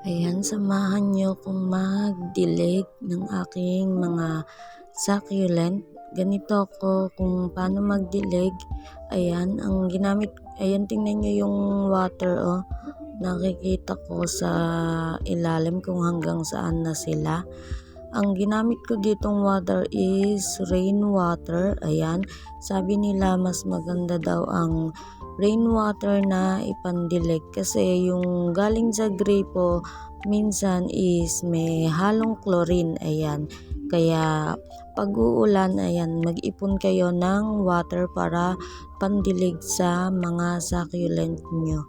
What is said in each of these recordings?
Ayan, samahan niyo kung magdilig ng aking mga succulent. Ganito ako kung paano magdilig. Ayan, ang ginamit, ayan, tingnan niyo yung water, oh. Nakikita ko sa ilalim kung hanggang saan na sila. Ang ginamit ko ditong water is rainwater. Ayan, sabi nila mas maganda daw ang rainwater na ipandilig kasi yung galing sa gripo minsan is may halong chlorine. Ayan, kaya pag uulan, ayan, mag-ipon kayo ng water para pandilig sa mga succulent nyo.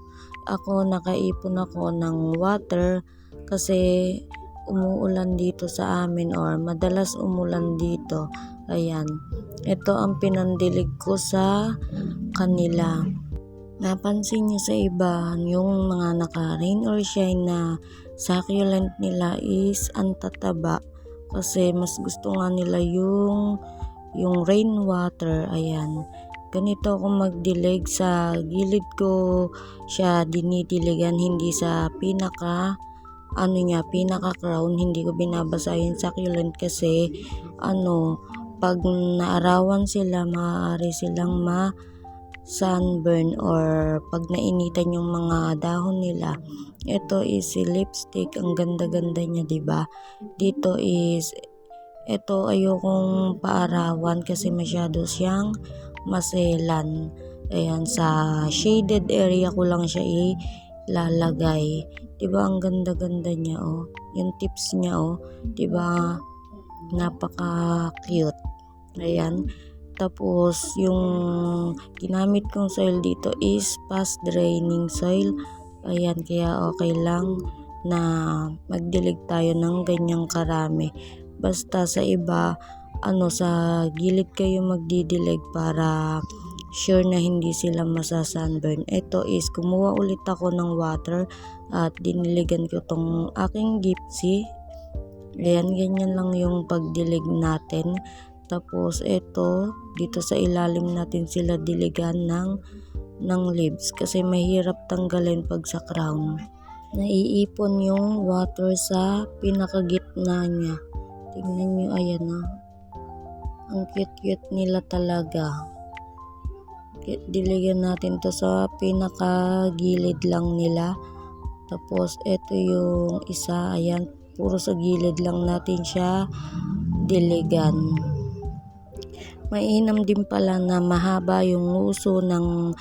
Ako, nakaipon ako ng water kasi umuulan dito sa amin or madalas umulan dito. Ayan, ito ang pinandilig ko sa kanila. Napansin niyo sa iba, yung mga naka-rain or shine na succulent nila is ang tataba kasi mas gusto nga nila yung rainwater. Ayan, ganito ako magdilig, sa gilid ko siya dinidiligan, hindi sa pinaka crown, hindi ko binabasa yung succulent kasi pag naarawan sila maaari silang sunburn or pag nainitan yung mga dahon nila. Ito is si lipstick, ang ganda-ganda niya, 'di ba? Dito is ito, ayokong paarawan kasi masyado siyang maselan. Ayan, sa shaded area ko lang siya ilalagay. 'Di ba ang ganda-ganda niya, oh. Yung tips niya, oh, 'di ba? Napaka-cute. Ayan. Tapos yung ginamit kong soil dito is fast draining soil. Ayan, kaya okay lang na magdilig tayo ng ganyang karami. Basta sa iba, sa gilid kayo magdidilig para sure na hindi sila masasunburn. Ito is kumuha ulit ako ng water at diniligan ko tong aking gypsy. Ayan, ganyan lang yung pagdilig natin. Tapos ito, dito sa ilalim natin sila diligan ng leaves kasi mahirap tanggalin pag sa crown. Naiipon yung water sa pinakagitna niya. Tingnan nyo, ayan, oh. Ang cute-cute nila talaga. Diligan natin to sa pinakagilid lang nila. Tapos ito yung isa, ayan, puro sa gilid lang natin siya diligan. Mainam din pala na mahaba yung uso ng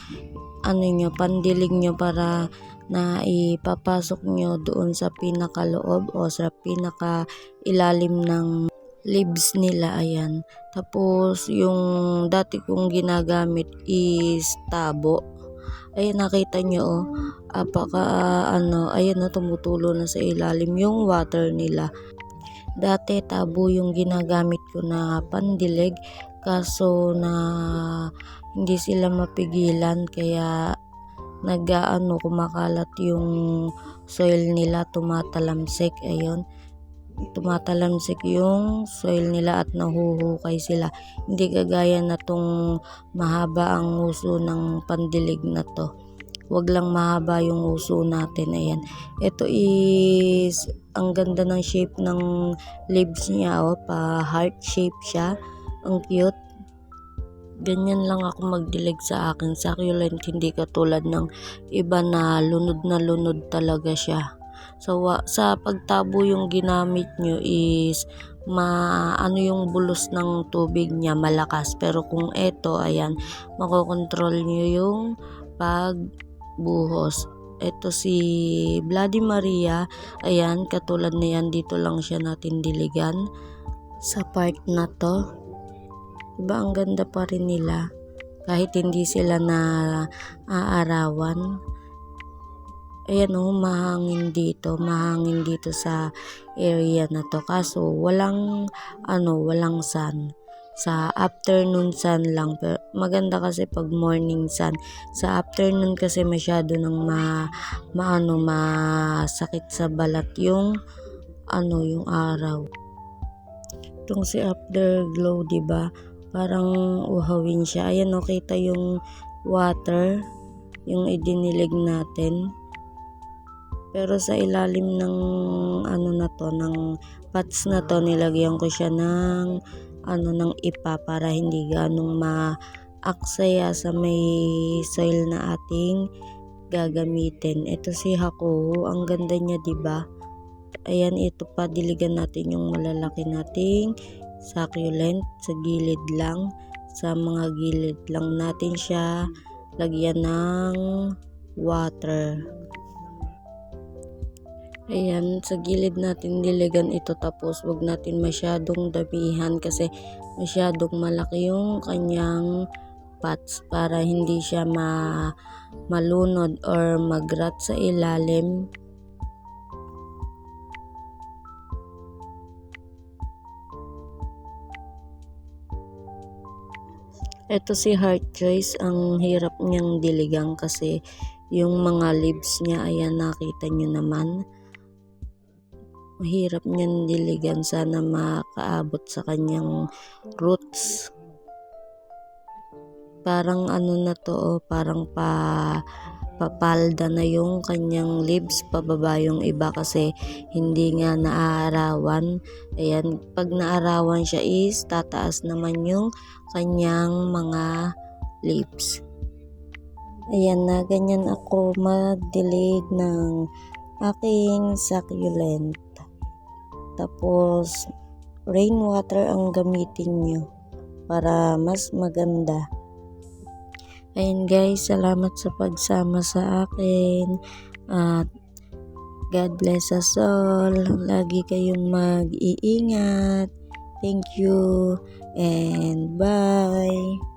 pandilig nyo para na ipapasok nyo doon sa pinakaloob o sa pinaka ilalim ng leaves nila. Ayan, tapos yung dati kong ginagamit is tabo. Ayan, nakita nyo, oh, ayan, tumutulo na sa ilalim yung water nila. Dati tabo yung ginagamit ko na pandilig, kaso na hindi sila mapigilan kaya kumakalat yung soil nila, tumatalamsik. Ayun, tumatalamsik yung soil nila at nahuhukay sila. Hindi kagaya na tong mahaba ang uso ng pandilig na to. Wag lang mahaba yung uso natin. Ayan, ito is ang ganda ng shape ng leaves niya, oh, pa heart shape siya. Ang cute. Ganyan lang ako magdilig sa akin succulent, hindi katulad ng iba na lunod talaga siya. So sa pagtabo yung ginamit nyo is yung bulos ng tubig niya malakas, pero kung ito, ayan, makokontrol nyo yung pagbuhos. Ito si Bloody Maria, ayan, katulad na yan, dito lang siya natin diligan sa part na to. Diba ang ganda pa rin nila kahit hindi sila na aarawan. Ayan, oh, mahangin dito sa area na to, kaso walang sun. Sa afternoon sun lang, pero maganda kasi pag morning sun. Sa afternoon kasi masyado nang masakit sa balat yung yung araw. Itong si Afterglow, diba? Parang uhawin siya. Ayan, oh, kita yung water, yung idinilig natin. Pero sa ilalim ng ano na to, ng pots na to, nilagyan ko siya ng ng ipa para hindi ganong maaksaya sa may soil na ating gagamitin. Ito si Hakuho, ang ganda niya, 'di ba? Ayan, ito pa, diligan natin yung malalaki nating succulent sa gilid lang. Sa mga gilid lang natin siya lagyan ng water. Ayan, sa gilid natin diligan ito, tapos wag natin masyadong damihan kasi masyadong malaki yung kanyang pots para hindi siya malunod or magrat sa ilalim. Ito si Heart Choice, ang hirap niyang diligang kasi yung mga leaves niya, ayan, nakita niyo naman. Mahirap niyan diligan, sana makaabot sa kanyang roots. Parang ano na to, parang papalda na yung kanyang leaves, pababa yung iba kasi hindi nga naaarawan. Ayan, pag naarawan siya is tataas naman yung kanyang mga leaves. Ayan na, ganyan ako magdilig ng aking succulent. Tapos rainwater ang gamitin nyo para mas maganda. Ayan guys, salamat sa pagsama sa akin at God bless us all. Lagi kayong mag-iingat. Thank you and bye.